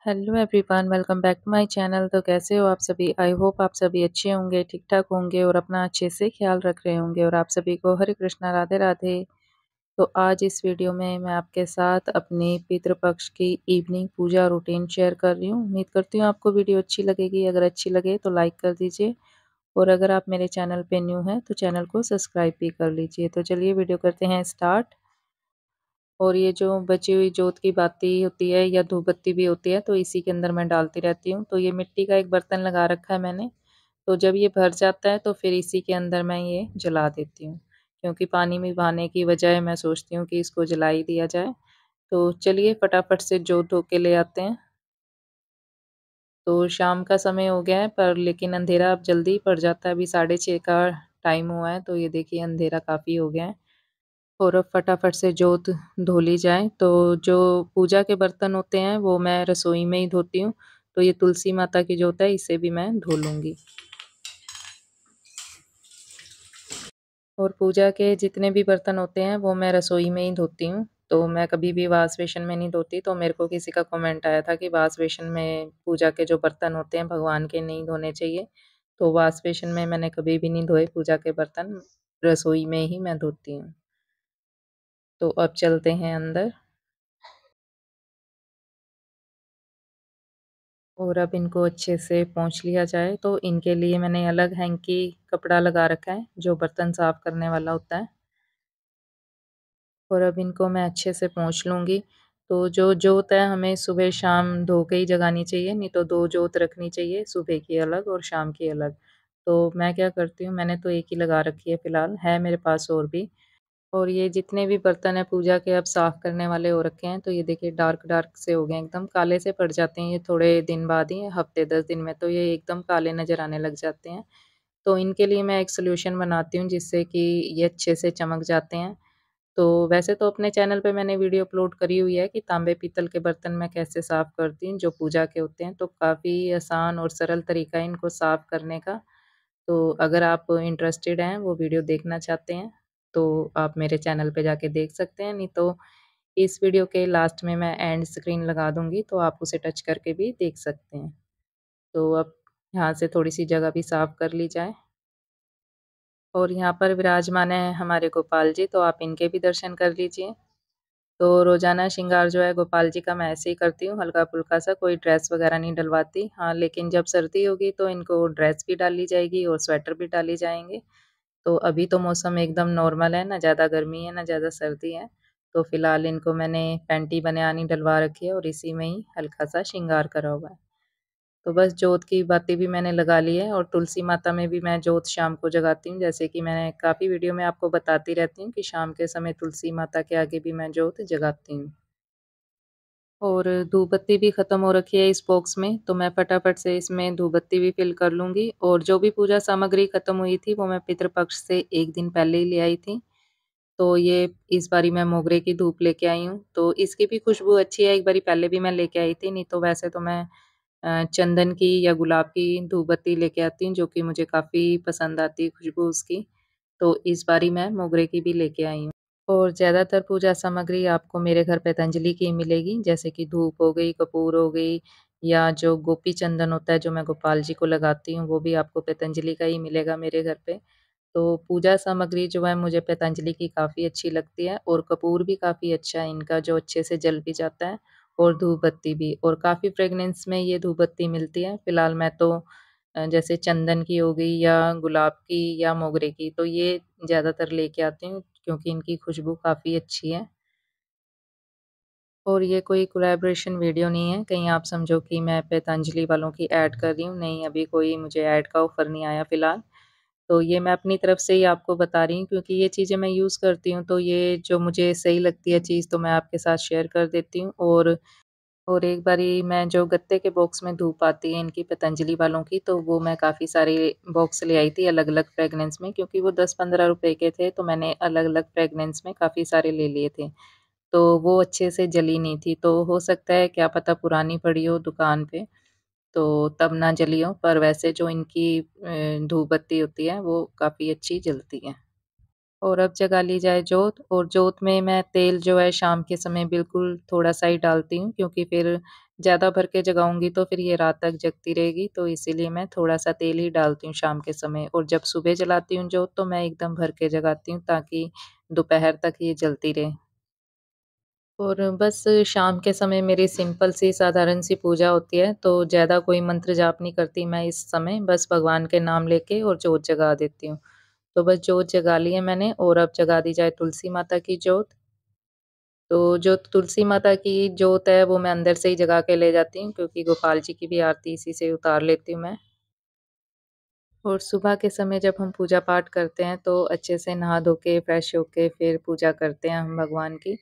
Hello everyone, welcome back to my channel. तो कैसे हो आप सभी? आई होप आप सभी अच्छे होंगे, ठीक ठाक होंगे और अपना अच्छे से ख्याल रख रहे होंगे। और आप सभी को हरे कृष्णा, राधे राधे। तो आज इस वीडियो में मैं आपके साथ अपने पितृपक्ष की इवनिंग पूजा रूटीन शेयर कर रही हूँ। उम्मीद करती हूँ आपको वीडियो अच्छी लगेगी। अगर अच्छी लगे तो लाइक कर दीजिए और अगर आप मेरे चैनल पे न्यू हैं तो चैनल को सब्सक्राइब भी कर लीजिए। तो चलिए वीडियो करते हैं स्टार्ट। और ये जो बची हुई जोत की बाती होती है या धूप बत्ती भी होती है तो इसी के अंदर मैं डालती रहती हूँ। तो ये मिट्टी का एक बर्तन लगा रखा है मैंने। तो जब ये भर जाता है तो फिर इसी के अंदर मैं ये जला देती हूँ, क्योंकि पानी में बहाने की बजाय मैं सोचती हूँ कि इसको जला ही दिया जाए। तो चलिए फटाफट से जोत धो के ले आते हैं। तो शाम का समय हो गया है पर लेकिन अंधेरा अब जल्दी पड़ जाता है। अभी 6:30 का टाइम हुआ है तो ये देखिए अंधेरा काफ़ी हो गया है। और अब फटाफट से जोत धो ली जाए। तो जो पूजा के बर्तन होते हैं वो मैं रसोई में ही धोती हूँ। तो ये तुलसी माता की जोत है, इसे भी मैं धो लूँगी। और पूजा के जितने भी बर्तन होते हैं वो मैं रसोई में ही धोती हूँ। तो मैं कभी भी वॉश बेसिन में नहीं धोती। तो मेरे को किसी का कमेंट आया था कि वॉश बेसिन में पूजा के जो बर्तन होते हैं भगवान के नहीं धोने चाहिए। तो वॉश बेसिन में मैंने कभी भी नहीं धोए पूजा के बर्तन, रसोई में ही मैं धोती हूँ। तो अब चलते हैं अंदर और अब इनको अच्छे से पोंछ लिया जाए। तो इनके लिए मैंने अलग हैंकी कपड़ा लगा रखा है जो बर्तन साफ करने वाला होता है। और अब इनको मैं अच्छे से पोंछ लूँगी। तो जो जोत है हमें सुबह शाम धो के ही जगानी चाहिए, नहीं तो 2 जोत रखनी चाहिए, सुबह की अलग और शाम की अलग। तो मैं क्या करती हूँ, मैंने तो एक ही लगा रखी है फ़िलहाल, है मेरे पास और भी। और ये जितने भी बर्तन हैं पूजा के अब साफ़ करने वाले हो रखे हैं। तो ये देखिए डार्क डार्क से हो गए हैं, एकदम काले से पड़ जाते हैं ये थोड़े दिन बाद ही, हफ़्ते 10 दिन में तो ये एकदम काले नज़र आने लग जाते हैं। तो इनके लिए मैं एक सॉल्यूशन बनाती हूँ जिससे कि ये अच्छे से चमक जाते हैं। तो वैसे तो अपने चैनल पे मैंने वीडियो अपलोड करी हुई है कि तांबे पीतल के बर्तन मैं कैसे साफ़ करती हूँ जो पूजा के होते हैं। तो काफ़ी आसान और सरल तरीका है इनको साफ़ करने का। तो अगर आप इंटरेस्टेड हैं, वो वीडियो देखना चाहते हैं, तो आप मेरे चैनल पे जाके देख सकते हैं, नहीं तो इस वीडियो के लास्ट में मैं एंड स्क्रीन लगा दूँगी, तो आप उसे टच करके भी देख सकते हैं। तो अब यहाँ से थोड़ी-सी जगह भी साफ़ कर ली जाए। और यहाँ पर विराजमान हैं हमारे गोपाल जी, तो आप इनके भी दर्शन कर लीजिए। तो रोज़ाना श्रृंगार जो है गोपाल जी का मैं ऐसे ही करती हूँ, हल्का-फुल्का सा, कोई ड्रेस वग़ैरह नहीं डलवाती। हाँ, लेकिन जब सर्दी होगी तो इनको ड्रेस भी डाली जाएगी और स्वेटर भी डाले जाएँगे। तो अभी तो मौसम एकदम नॉर्मल है, ना ज़्यादा गर्मी है, ना ज़्यादा सर्दी है। तो फ़िलहाल इनको मैंने पैंटी बनियान डलवा रखी है और इसी में ही हल्का-सा श्रृंगार करा हुआ है। तो बस जोत की बाती भी मैंने लगा ली है और तुलसी माता में भी मैं जोत शाम को जगाती हूँ। जैसे कि मैंने काफ़ी वीडियो में आपको बताती रहती हूँ कि शाम के समय तुलसी माता के आगे भी मैं जोत जगाती हूँ। और धूप बत्ती भी ख़त्म हो रखी है इस बॉक्स में, तो मैं फटाफट से इसमें धूप बत्ती भी फ़िल कर लूँगी। और जो भी पूजा सामग्री ख़त्म हुई थी, वो मैं पितृपक्ष से 1 दिन पहले ही ले आई थी। तो ये इस बारी मैं मोगरे की धूप लेके आई हूँ, तो इसकी भी खुशबू अच्छी है। एक बारी पहले भी मैं लेके आई थी, नहीं तो वैसे तो मैं चंदन की या गुलाब की धूप बत्ती लेके आती हूँ, जो कि मुझे काफ़ी पसंद आती है खुशबू उसकी। तो इस बारी मैं मोगरे की भी लेके आई हूँ। और ज़्यादातर पूजा सामग्री आपको मेरे घर पतंजलि की मिलेगी, जैसे कि धूप हो गई, कपूर हो गई या जो गोपी चंदन होता है जो मैं गोपाल जी को लगाती हूँ, वो भी आपको पतंजलि का ही मिलेगा मेरे घर पे। तो पूजा सामग्री जो है मुझे पतंजलि की काफ़ी अच्छी लगती है और कपूर भी काफ़ी अच्छा है इनका, जो अच्छे से जल भी जाता है, और धूप बत्ती भी, और काफ़ी फ्रेग्रेंस में ये धूप बत्ती मिलती है। फ़िलहाल मैं तो जैसे चंदन की हो गई या गुलाब की या मोगरे की, तो ये ज़्यादातर लेके आती हूँ क्योंकि इनकी खुशबू काफ़ी अच्छी है। और ये कोई कोलैबोरेशन वीडियो नहीं है, कहीं आप समझो कि मैं पतंजलि वालों की ऐड कर रही हूँ, नहीं, अभी कोई मुझे ऐड का ऑफ़र नहीं आया फ़िलहाल। तो ये मैं अपनी तरफ से ही आपको बता रही हूँ क्योंकि ये चीज़ें मैं यूज़ करती हूँ, तो ये जो मुझे सही लगती है चीज़ तो मैं आपके साथ शेयर कर देती हूँ। और एक बारी मैं जो गत्ते के बॉक्स में धूप आती है इनकी पतंजलि वालों की, तो वो मैं काफ़ी सारे बॉक्स ले आई थी अलग-अलग फ्रेग्रेंस में, क्योंकि वो 10-15 रुपए के थे, तो मैंने अलग-अलग फ्रेग्रेंस में काफ़ी सारे ले लिए थे। तो वो अच्छे से जली नहीं थी, तो हो सकता है क्या पता पुरानी पड़ी हो दुकान पे, तो तब ना जली हो, पर वैसे जो इनकी धूप बत्ती होती है वो काफ़ी अच्छी जलती है। और अब जगा ली जाए जोत, और जोत में मैं तेल जो है शाम के समय बिल्कुल थोड़ा-सा ही डालती हूँ, क्योंकि फिर ज़्यादा भर के जगाऊँगी तो फिर ये रात तक जगती रहेगी, तो इसीलिए मैं थोड़ा-सा तेल ही डालती हूँ शाम के समय, और जब सुबह जलाती हूँ जोत तो मैं एकदम भर के जगाती हूँ ताकि दोपहर तक ये जलती रहे। और बस शाम के समय मेरी सिंपल सी साधारण सी पूजा होती है, तो ज़्यादा कोई मंत्र जाप नहीं करती मैं इस समय, बस भगवान के नाम लेके और जोत जगा देती हूँ। तो बस जोत जगा ली है मैंने, और अब जगा दी जाए तुलसी माता की जोत। तो जो तुलसी माता की जोत है वो मैं अंदर से ही जगा के ले जाती हूँ, क्योंकि गोपाल जी की भी आरती इसी से उतार लेती हूँ मैं। और सुबह के समय जब हम पूजा पाठ करते हैं तो अच्छे से नहा धो के फ्रेश होके फिर पूजा करते हैं हम भगवान की।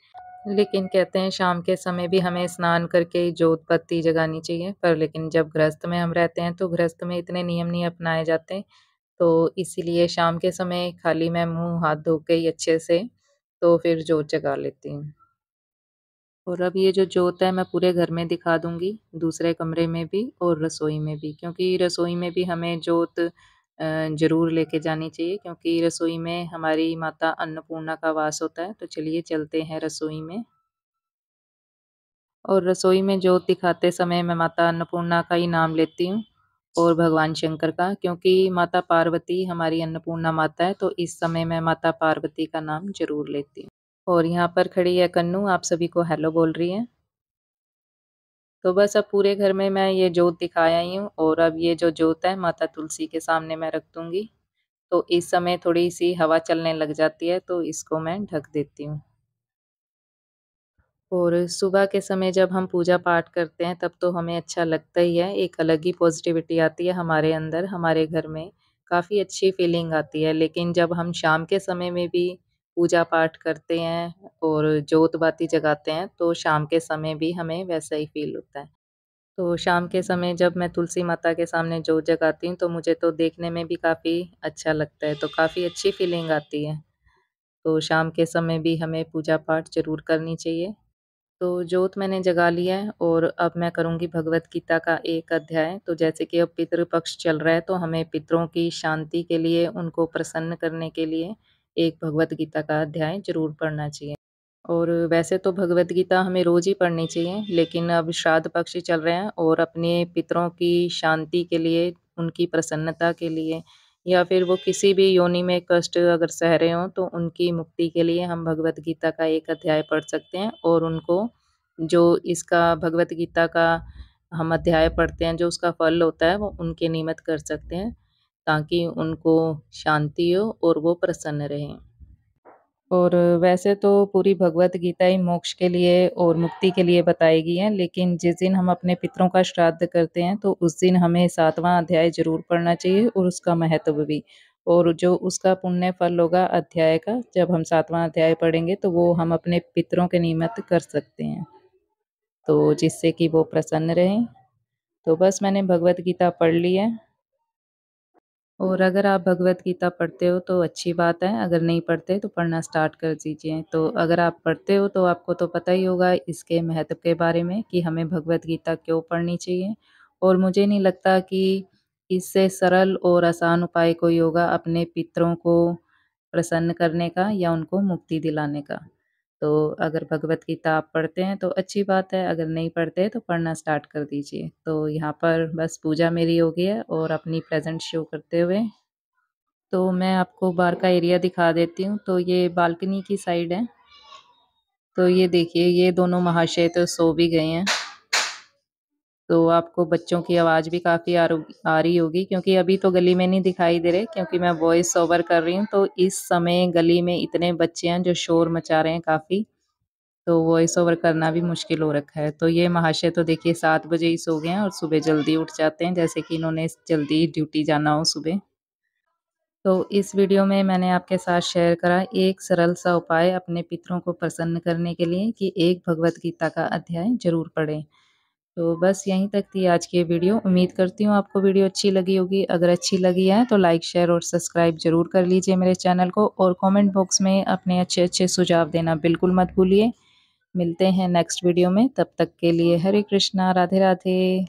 लेकिन कहते हैं शाम के समय भी हमें स्नान करके ही जोत बत्ती जगानी चाहिए, पर लेकिन जब गृहस्थ में हम रहते हैं तो गृहस्थ में इतने नियम नहीं अपनाए जाते, तो इसीलिए शाम के समय खाली मैं मुँह हाथ धो के ही अच्छे से तो फिर जोत जगा लेती हूँ। और अब ये जो जोत है मैं पूरे घर में दिखा दूँगी, दूसरे कमरे में भी और रसोई में भी, क्योंकि रसोई में भी हमें जोत ज़रूर लेके जानी चाहिए, क्योंकि रसोई में हमारी माता अन्नपूर्णा का वास होता है। तो चलिए चलते हैं रसोई में। और रसोई में जोत दिखाते समय मैं माता अन्नपूर्णा का ही नाम लेती हूँ और भगवान शंकर का, क्योंकि माता पार्वती हमारी अन्नपूर्णा माता है, तो इस समय मैं माता पार्वती का नाम ज़रूर लेती हूँ। और यहाँ पर खड़ी है कन्नू, आप सभी को हेलो बोल रही है। तो बस अब पूरे घर में मैं ये जोत दिखाया ही हूँ, और अब ये जो जोत है माता तुलसी के सामने मैं रख दूँगी। तो इस समय थोड़ी-सी हवा चलने लग जाती है, तो इसको मैं ढक देती हूँ। और सुबह के समय जब हम पूजा-पाठ करते हैं तब तो हमें अच्छा लगता ही है, एक अलग ही पॉज़िटिविटी आती है हमारे अंदर, हमारे घर में, काफ़ी अच्छी फ़ीलिंग आती है। लेकिन जब हम शाम के समय में भी पूजा-पाठ करते हैं और जोत-बाती जगाते हैं, तो शाम के समय भी हमें वैसा ही फ़ील होता है। तो शाम के समय जब मैं तुलसी माता के सामने जोत जगाती हूँ, तो मुझे तो देखने में भी काफ़ी अच्छा लगता है, तो काफ़ी अच्छी फ़ीलिंग आती है। तो शाम के समय भी हमें पूजा-पाठ ज़रूर करनी चाहिए। तो जोत मैंने जगा लिया है, और अब मैं करूँगी भगवत गीता का एक अध्याय। तो जैसे कि अब पितृ पक्ष चल रहा है, तो हमें पितरों की शांति के लिए, उनको प्रसन्न करने के लिए एक भगवत गीता का अध्याय ज़रूर पढ़ना चाहिए। और वैसे तो भगवत गीता हमें रोज़ ही पढ़नी चाहिए, लेकिन अब श्राद्ध पक्ष चल रहे हैं और अपने पितरों की शांति के लिए, उनकी प्रसन्नता के लिए, या फिर वो किसी भी योनि में कष्ट अगर सह रहे हों, तो उनकी मुक्ति के लिए हम भगवत गीता का एक अध्याय पढ़ सकते हैं, और उनको जो इसका भगवत गीता का हम अध्याय पढ़ते हैं, जो उसका फल होता है, वो उनके निमित्त कर सकते हैं, ताकि उनको शांति हो और वो प्रसन्न रहें। और वैसे तो पूरी भगवत गीता ही मोक्ष के लिए और मुक्ति के लिए बताई गई है, लेकिन जिस दिन हम अपने पितरों का श्राद्ध करते हैं, तो उस दिन हमें 7वाँ अध्याय ज़रूर पढ़ना चाहिए, और उसका महत्व भी। और जो उसका पुण्य फल होगा अध्याय का, जब हम 7वाँ अध्याय पढ़ेंगे, तो वो हम अपने पितरों के निमित्त कर सकते हैं, तो जिससे कि वो प्रसन्न रहें। तो बस मैंने भगवत गीता पढ़ ली है। और अगर आप भगवत गीता पढ़ते हो तो अच्छी बात है, अगर नहीं पढ़ते तो पढ़ना स्टार्ट कर दीजिए। तो अगर आप पढ़ते हो तो आपको तो पता ही होगा इसके महत्व के बारे में, कि हमें भगवत गीता क्यों पढ़नी चाहिए। और मुझे नहीं लगता कि इससे सरल और आसान उपाय कोई होगा अपने पितरों को प्रसन्न करने का या उनको मुक्ति दिलाने का। तो अगर भगवत गीता आप पढ़ते हैं तो अच्छी बात है, अगर नहीं पढ़ते तो पढ़ना स्टार्ट कर दीजिए। तो यहाँ पर बस पूजा मेरी हो गई है, और अपनी प्रेज़ेंट शो करते हुए तो मैं आपको बाहर का एरिया दिखा देती हूँ। तो ये बालकनी की साइड है। तो ये देखिए, ये दोनों महाशय तो सो भी गए हैं। तो आपको बच्चों की आवाज़ भी काफ़ी आ रही होगी, क्योंकि अभी तो गली में नहीं दिखाई दे रहे, क्योंकि मैं वॉइस ओवर कर रही हूँ। तो इस समय गली में इतने बच्चे हैं जो शोर मचा रहे हैं काफ़ी, तो वॉइस ओवर करना भी मुश्किल हो रखा है। तो ये महाशय तो देखिए 7 बजे ही सो गए हैं, और सुबह जल्दी उठ जाते हैं, जैसे कि इन्होंने जल्दी ड्यूटी जाना हो सुबह। तो इस वीडियो में मैंने आपके साथ शेयर करा एक सरल सा उपाय अपने पितरों को प्रसन्न करने के लिए, कि एक भगवत गीता का अध्याय ज़रूर पढ़ें। तो बस यहीं तक थी आज की ये वीडियो। उम्मीद करती हूँ आपको वीडियो अच्छी लगी होगी। अगर अच्छी लगी है तो लाइक, शेयर और सब्सक्राइब ज़रूर कर लीजिए मेरे चैनल को, और कमेंट बॉक्स में अपने अच्छे-अच्छे सुझाव देना बिल्कुल मत भूलिए। मिलते हैं नेक्स्ट वीडियो में, तब तक के लिए हरे कृष्णा, राधे राधे।